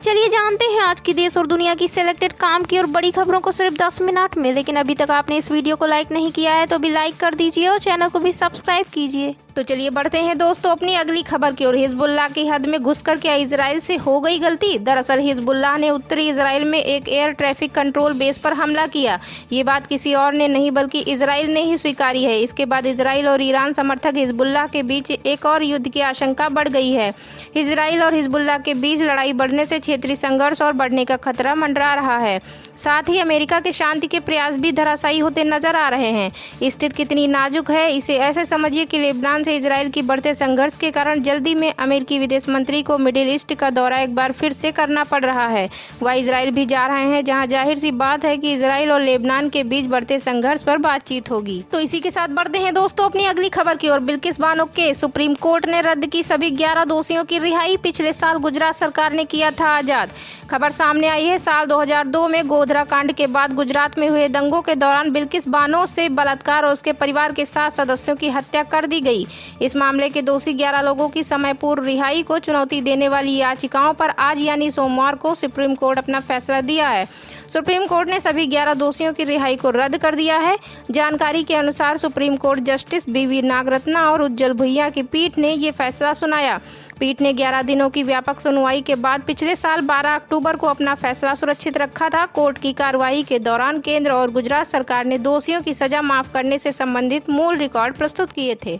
चलिए जानते हैं आज की देश और दुनिया की सिलेक्टेड काम की और बड़ी खबरों को सिर्फ 10 मिनट में। लेकिन अभी तक आपने इस वीडियो को लाइक नहीं किया है तो भी लाइक कर दीजिए और चैनल को भी सब्सक्राइब कीजिए। तो चलिए बढ़ते हैं दोस्तों अपनी अगली खबर की ओर। हिजबुल्लाह की हद में घुसकर क्या इजराइल से हो गई गलती? दरअसल हिजबुल्लाह ने उत्तरी इजराइल में एक एयर ट्रैफिक कंट्रोल बेस पर हमला किया। ये बात किसी और ने नहीं बल्कि इजराइल ने ही स्वीकारी है। इसके बाद इजराइल और ईरान समर्थक हिजबुल्लाह के बीच एक और युद्ध की आशंका बढ़ गई है। इजराइल और हिजबुल्लाह के बीच लड़ाई बढ़ने से क्षेत्रीय संघर्ष और बढ़ने का खतरा मंडरा रहा है। साथ ही अमेरिका के शांति के प्रयास भी धराशायी होते नजर आ रहे हैं। स्थिति कितनी नाजुक है इसे ऐसे समझिए कि लेबनान से इजराइल की बढ़ते संघर्ष के कारण जल्दी में अमेरिकी विदेश मंत्री को मिडिल ईस्ट का दौरा एक बार फिर से करना पड़ रहा है। वह इजराइल भी जा रहे हैं जहां जाहिर सी बात है कि इजराइल और लेबनान के बीच बढ़ते संघर्ष पर बातचीत होगी। तो इसी के साथ बढ़ते हैं दोस्तों अपनी अगली खबर की ओर। बिल्किस बानो के सुप्रीम कोर्ट ने रद्द की सभी 11 दोषियों की रिहाई। पिछले साल गुजरात सरकार ने किया था आजाद। खबर सामने आई है साल 2002 में गोधरा कांड के बाद गुजरात में हुए दंगों के दौरान बिल्किस बानो से बलात्कार और उसके परिवार के 7 सदस्यों की हत्या कर दी गई। इस मामले के दोषी 11 लोगों की समय पूर्व रिहाई को चुनौती देने वाली याचिकाओं पर आज यानी सोमवार को सुप्रीम कोर्ट अपना फैसला दिया है। सुप्रीम कोर्ट ने सभी 11 दोषियों की रिहाई को रद्द कर दिया है। जानकारी के अनुसार सुप्रीम कोर्ट जस्टिस बीवी नागरत्ना और उज्जवल भुइया की पीठ ने ये फैसला सुनाया। पीठ ने 11 दिनों की व्यापक सुनवाई के बाद पिछले साल 12 अक्टूबर को अपना फैसला सुरक्षित रखा था। कोर्ट की कार्रवाई के दौरान केंद्र और गुजरात सरकार ने दोषियों की सजा माफ करने से संबंधित मूल रिकॉर्ड प्रस्तुत किए थे।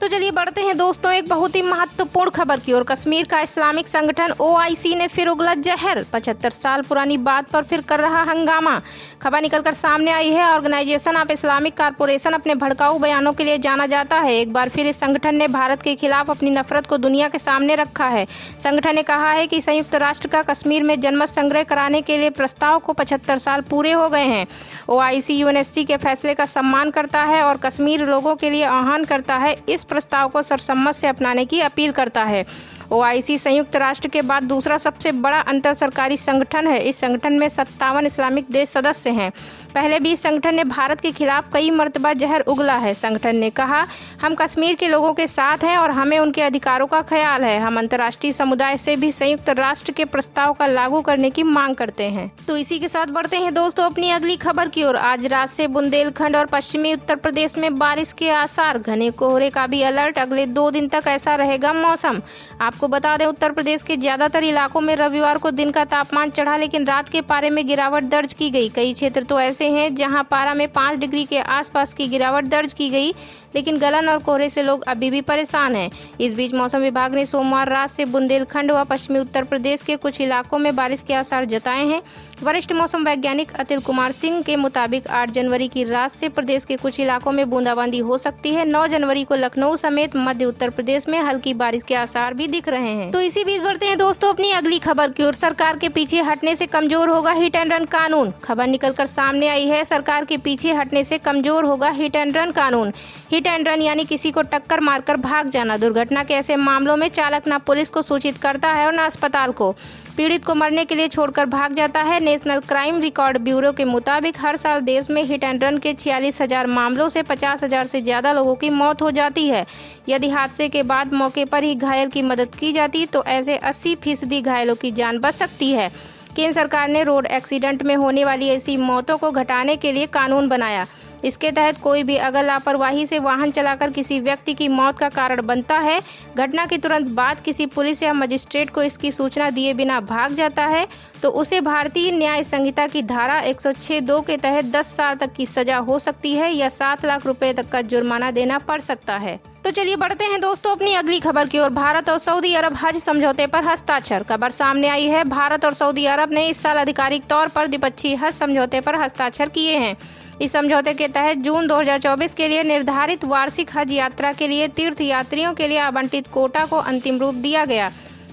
तो चलिए बढ़ते हैं दोस्तों एक बहुत ही महत्वपूर्ण खबर की ओर। कश्मीर का इस्लामिक संगठन OIC ने फिर उगला जहर। 75 साल पुरानी बात पर फिर कर रहा हंगामा। खबर निकलकर सामने आई है। ऑर्गेनाइजेशन ऑफ इस्लामिक कॉरपोरेशन अपने भड़काऊ बयानों के लिए जाना जाता है। एक बार फिर इस संगठन ने भारत के खिलाफ अपनी नफरत को दुनिया के सामने रखा है। संगठन ने कहा है कि संयुक्त राष्ट्र का कश्मीर में जनमत संग्रह कराने के लिए प्रस्ताव को 75 साल पूरे हो गए हैं। OIC UNSC के फैसले का सम्मान करता है और कश्मीर लोगों के लिए आह्वान करता है इस प्रस्ताव को सर्वसम्मत से अपनाने की अपील करता है। OIC संयुक्त राष्ट्र के बाद दूसरा सबसे बड़ा अंतर सरकारी संगठन है। इस संगठन में 57 इस्लामिक देश सदस्य हैं। पहले भी इस संगठन ने भारत के खिलाफ कई मर्तबा जहर उगला है। संगठन ने कहा, हम कश्मीर के लोगों के साथ हैं और हमें उनके अधिकारों का ख्याल है। हम अंतर्राष्ट्रीय समुदाय से भी संयुक्त राष्ट्र के प्रस्ताव का लागू करने की मांग करते हैं। तो इसी के साथ बढ़ते हैं दोस्तों अपनी अगली खबर की ओर। आज रात से बुंदेलखंड और पश्चिमी उत्तर प्रदेश में बारिश के आसार। घने कोहरे का भी अलर्ट। अगले 2 दिन तक ऐसा रहेगा मौसम। आपको बता दें उत्तर प्रदेश के ज्यादातर इलाकों में रविवार को दिन का तापमान चढ़ा लेकिन रात के पारे में गिरावट दर्ज की गई। कई क्षेत्र तो ऐसे हैं जहां पारा में 5 डिग्री के आसपास की गिरावट दर्ज की गई, लेकिन गलन और कोहरे से लोग अभी भी परेशान हैं। इस बीच मौसम विभाग ने सोमवार रात से बुंदेलखंड व पश्चिमी उत्तर प्रदेश के कुछ इलाकों में बारिश के आसार जताए हैं। वरिष्ठ मौसम वैज्ञानिक अतिल कुमार सिंह के मुताबिक 8 जनवरी की रात से प्रदेश के कुछ इलाकों में बूंदाबांदी हो सकती है। 9 जनवरी को लखनऊ समेत मध्य उत्तर प्रदेश में हल्की बारिश के आसार भी दिख रहे हैं। तो इसी बीच बढ़ते हैं दोस्तों अपनी अगली खबर की ओर। सरकार के पीछे हटने से कमजोर होगा हिट एंड रन कानून। खबर निकलकर सामने आई है। सरकार के पीछे हटने से कमजोर होगा हिट एंड रन कानून। हिट एंड रन यानी किसी को टक्कर मारकर भाग जाना। दुर्घटना के ऐसे मामलों में चालक न पुलिस को सूचित करता है और न अस्पताल को। पीड़ित को मरने के लिए छोड़कर भाग जाता है। नेशनल क्राइम रिकॉर्ड ब्यूरो के मुताबिक हर साल देश में हिट एंड रन के 46,000 मामलों से 50,000 से ज्यादा लोगों की मौत हो जाती है। यदि हादसे के बाद मौके पर ही घायल की मदद की जाती तो ऐसे 80% घायलों की जान बच सकती है। केंद्र सरकार ने रोड एक्सीडेंट में होने वाली ऐसी मौतों को घटाने के लिए कानून बनाया। इसके तहत कोई भी अगर लापरवाही से वाहन चलाकर किसी व्यक्ति की मौत का कारण बनता है, घटना के तुरंत बाद किसी पुलिस या मजिस्ट्रेट को इसकी सूचना दिए बिना भाग जाता है, तो उसे भारतीय न्याय संहिता की धारा 106(2) के तहत 10 साल तक की सजा हो सकती है या 7 लाख रुपए तक का जुर्माना देना पड़ सकता है। तो चलिए बढ़ते हैं दोस्तों अपनी अगली खबर की ओर। भारत और सऊदी अरब हज समझौते पर हस्ताक्षर। खबर सामने आई है। भारत और सऊदी अरब ने इस साल आधिकारिक तौर पर द्विपक्षीय हज समझौते पर हस्ताक्षर किए हैं। इस समझौते के तहत जून 2024 के लिए निर्धारित वार्षिक हज यात्रा के लिए तीर्थ यात्रियों के लिए आवंटित कोटा को अंतिम रूप दिया गया।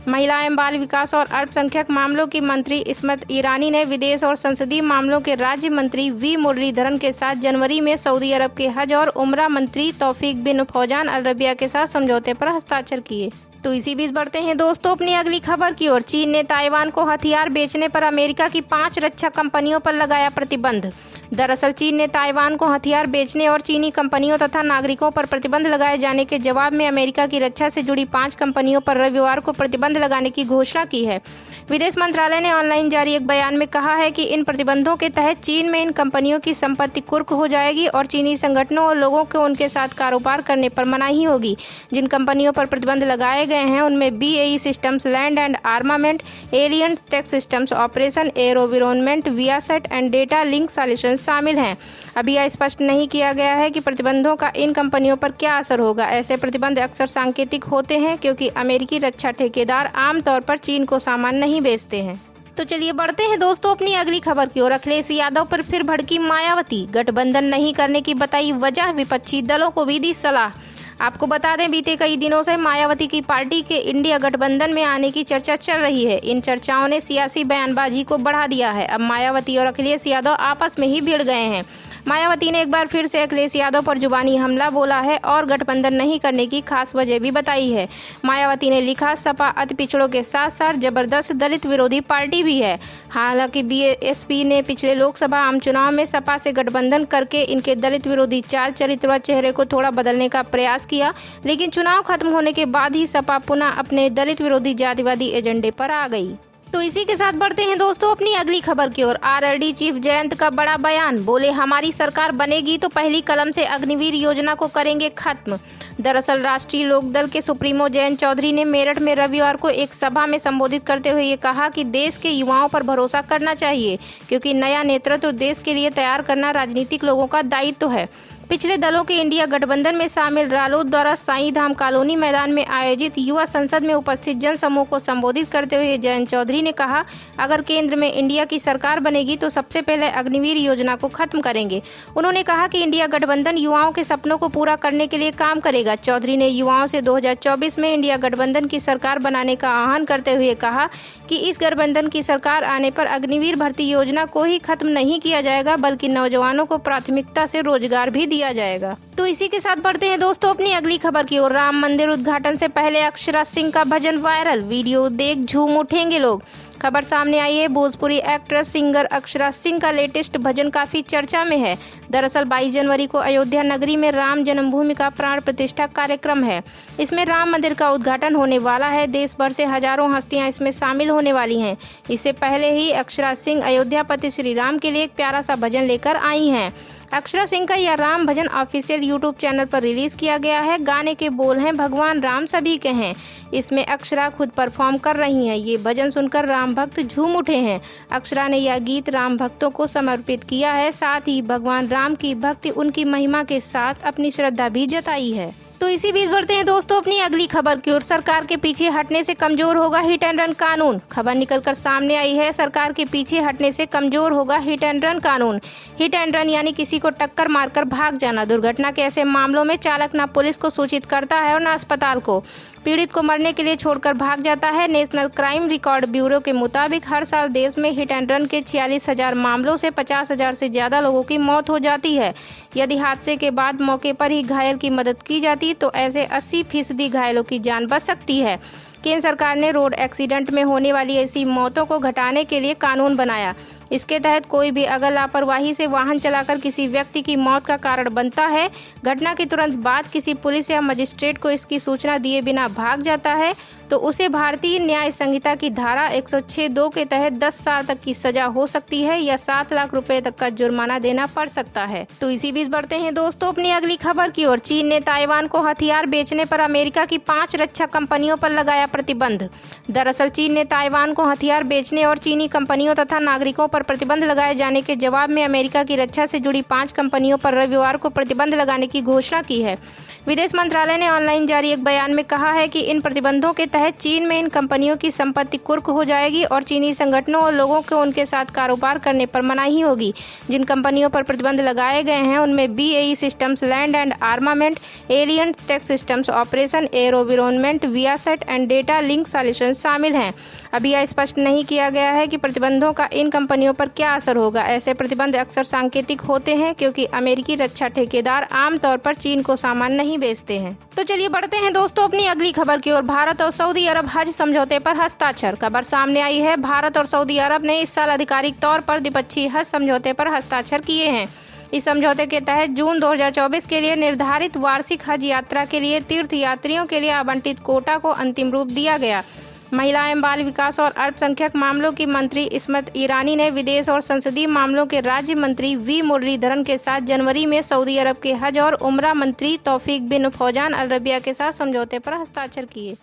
महिला एवं बाल विकास और अल्पसंख्यक मामलों की मंत्री स्मृति ईरानी ने विदेश और संसदीय मामलों के राज्य मंत्री V मुरलीधरन के साथ जनवरी में सऊदी अरब के हज और उमरा मंत्री तौफीक बिन फौजान अल रबिया के साथ समझौते पर हस्ताक्षर किए। तो इसी बीच बढ़ते हैं दोस्तों अपनी अगली खबर की ओर। चीन ने ताइवान को हथियार बेचने पर अमेरिका की 5 रक्षा कंपनियों पर लगाया प्रतिबंध। दरअसल चीन ने ताइवान को हथियार बेचने और चीनी कंपनियों तथा नागरिकों पर प्रतिबंध लगाए जाने के जवाब में अमेरिका की रक्षा से जुड़ी 5 कंपनियों पर रविवार को प्रतिबंध लगाने की घोषणा की है। विदेश मंत्रालय ने ऑनलाइन जारी एक बयान में कहा है कि इन प्रतिबंधों के तहत चीन में इन कंपनियों की संपत्ति कुर्क हो जाएगी और चीनी संगठनों और लोगों को उनके साथ कारोबार करने पर मनाही होगी। जिन कंपनियों पर प्रतिबंध लगाए गए हैं उनमें BAE systems, land and armament, Alliant tech systems operation, AeroVironment, ViaSat and data link solution शामिल हैं। अभी यह स्पष्ट नहीं किया गया है कि प्रतिबंधों का इन कंपनियों पर क्या असर होगा। ऐसे प्रतिबंध अक्सर सांकेतिक होते हैं क्योंकि अमेरिकी रक्षा ठेकेदार आमतौर पर चीन को सामान नहीं बेचते हैं। तो चलिए बढ़ते हैं दोस्तों अपनी अगली खबर की ओर। अखिलेश यादव पर फिर भड़की मायावती, गठबंधन नहीं करने की बताई वजह, विपक्षी दलों को भी दी सलाह। आपको बता दें बीते कई दिनों से मायावती की पार्टी के इंडिया गठबंधन में आने की चर्चा चल रही है। इन चर्चाओं ने सियासी बयानबाजी को बढ़ा दिया है। अब मायावती और अखिलेश यादव आपस में ही भिड़ गए हैं। मायावती ने एक बार फिर से अखिलेश यादव पर जुबानी हमला बोला है और गठबंधन नहीं करने की खास वजह भी बताई है। मायावती ने लिखा, सपा अति पिछड़ों के साथ साथ जबरदस्त दलित विरोधी पार्टी भी है। हालांकि BSP ने पिछले लोकसभा आम चुनाव में सपा से गठबंधन करके इनके दलित विरोधी चाल चरित्र व चेहरे को थोड़ा बदलने का प्रयास किया, लेकिन चुनाव खत्म होने के बाद ही सपा पुनः अपने दलित विरोधी जातिवादी एजेंडे पर आ गई। तो इसी के साथ बढ़ते हैं दोस्तों अपनी अगली खबर की ओर। RLD चीफ जयंत का बड़ा बयान, बोले हमारी सरकार बनेगी तो पहली कलम से अग्निवीर योजना को करेंगे खत्म। दरअसल राष्ट्रीय लोकदल के सुप्रीमो जयंत चौधरी ने मेरठ में रविवार को एक सभा में संबोधित करते हुए ये कहा कि देश के युवाओं पर भरोसा करना चाहिए क्योंकि नया नेतृत्व देश के लिए तैयार करना राजनीतिक लोगों का दायित्व है। पिछले दलों के इंडिया गठबंधन में शामिल रालोद द्वारा साईं धाम कॉलोनी मैदान में आयोजित युवा संसद में उपस्थित जनसमूह को संबोधित करते हुए जयंत चौधरी ने कहा, अगर केंद्र में इंडिया की सरकार बनेगी तो सबसे पहले अग्निवीर योजना को खत्म करेंगे। उन्होंने कहा कि इंडिया गठबंधन युवाओं के सपनों को पूरा करने के लिए काम करेगा। चौधरी ने युवाओं से 2024 में इंडिया गठबंधन की सरकार बनाने का आह्वान करते हुए कहा कि इस गठबंधन की सरकार आने पर अग्निवीर भर्ती योजना को ही खत्म नहीं किया जाएगा बल्कि नौजवानों को प्राथमिकता से रोजगार भी दिया जाएगा। तो इसी के साथ बढ़ते हैं दोस्तों अपनी अगली खबर की ओर। राम मंदिर उद्घाटन से पहले अक्षरा सिंह का भजन वायरल, वीडियो देख झूम उठेंगे लोग। खबर सामने आई है, भोजपुरी एक्ट्रेस सिंगर अक्षरा सिंह का लेटेस्ट भजन काफी चर्चा में है। दरअसल 22 जनवरी को अयोध्या नगरी में राम जन्मभूमि का प्राण प्रतिष्ठा कार्यक्रम है। इसमें राम मंदिर का उद्घाटन होने वाला है। देश भर से हजारों हस्तियां इसमें शामिल होने वाली हैं। इससे पहले ही अक्षरा सिंह अयोध्यापति श्री राम के लिए एक प्यारा सा भजन लेकर आई हैं। अक्षरा सिंह का यह राम भजन ऑफिशियल यूट्यूब चैनल पर रिलीज किया गया है। गाने के बोल हैं, भगवान राम सभी के हैं। इसमें अक्षरा खुद परफॉर्म कर रही हैं। ये भजन सुनकर राम भक्त झूम उठे हैं। अक्षरा ने यह गीत राम भक्तों को समर्पित किया है। साथ ही भगवान राम की भक्ति, उनकी महिमा के साथ अपनी श्रद्धा भी जताई है। तो इसी बीच बढ़ते हैं दोस्तों अपनी अगली खबर की ओर। सरकार के पीछे हटने से कमजोर होगा हिट एंड रन कानून। खबर निकलकर सामने आई है, सरकार के पीछे हटने से कमजोर होगा हिट एंड रन कानून। हिट एंड रन यानी किसी को टक्कर मारकर भाग जाना। दुर्घटना के ऐसे मामलों में चालक न पुलिस को सूचित करता है और न अस्पताल को। पीड़ित को मरने के लिए छोड़कर भाग जाता है। नेशनल क्राइम रिकॉर्ड ब्यूरो के मुताबिक हर साल देश में हिट एंड रन के 46,000 मामलों से 50,000 से ज़्यादा लोगों की मौत हो जाती है। यदि हादसे के बाद मौके पर ही घायल की मदद की जाती तो ऐसे 80% घायलों की जान बच सकती है। केंद्र सरकार ने रोड एक्सीडेंट में होने वाली ऐसी मौतों को घटाने के लिए कानून बनाया। इसके तहत कोई भी अगर लापरवाही से वाहन चलाकर किसी व्यक्ति की मौत का कारण बनता है, घटना के तुरंत बाद किसी पुलिस या मजिस्ट्रेट को इसकी सूचना दिए बिना भाग जाता है, तो उसे भारतीय न्याय संहिता की धारा 106(2) के तहत 10 साल तक की सजा हो सकती है या 7 लाख रुपए तक का जुर्माना देना पड़ सकता है। तो इसी बीच बढ़ते हैं दोस्तों अपनी अगली खबर की ओर। चीन ने ताइवान को हथियार बेचने पर अमेरिका की 5 रक्षा कंपनियों पर लगाया प्रतिबंध। दरअसल चीन ने ताइवान को हथियार बेचने और चीनी कंपनियों तथा नागरिकों पर प्रतिबंध लगाए जाने के जवाब में अमेरिका की रक्षा से जुड़ी 5 कंपनियों पर रविवार को प्रतिबंध लगाने की घोषणा की है। विदेश मंत्रालय ने ऑनलाइन जारी एक बयान में कहा है कि इन प्रतिबंधों के तहत चीन में इन कंपनियों की संपत्ति कुर्क हो जाएगी और चीनी संगठनों और लोगों को उनके साथ कारोबार करने पर मनाही होगी। जिन कंपनियों पर प्रतिबंध लगाए गए हैं उनमें BAE systems, land and armament, Alliant tech systems operation, AeroVironment, ViaSat and data link solution शामिल हैं। अभी यह स्पष्ट नहीं किया गया है कि प्रतिबंधों का इन कंपनियों पर क्या असर होगा। ऐसे प्रतिबंध अक्सर सांकेतिक होते हैं क्योंकि अमेरिकी रक्षा ठेकेदार आमतौर पर चीन को सामान नहीं बेचते हैं। तो चलिए बढ़ते हैं दोस्तों अपनी अगली खबर की ओर। भारत और सऊदी अरब हज समझौते पर हस्ताक्षर। खबर सामने आई है, भारत और सऊदी अरब ने इस साल आधिकारिक तौर पर द्विपक्षीय हज समझौते पर हस्ताक्षर किए हैं। इस समझौते के तहत जून 2024 के लिए निर्धारित वार्षिक हज यात्रा के लिए तीर्थ यात्रियों के लिए आवंटित कोटा को अंतिम रूप दिया गया। महिला एवं बाल विकास और अल्पसंख्यक मामलों की मंत्री इस्मत ईरानी ने विदेश और संसदीय मामलों के राज्य मंत्री वी मुरलीधरन के साथ जनवरी में सऊदी अरब के हज और उम्रा मंत्री तौफीक बिन फौजान अल रबिया के साथ समझौते पर हस्ताक्षर किए।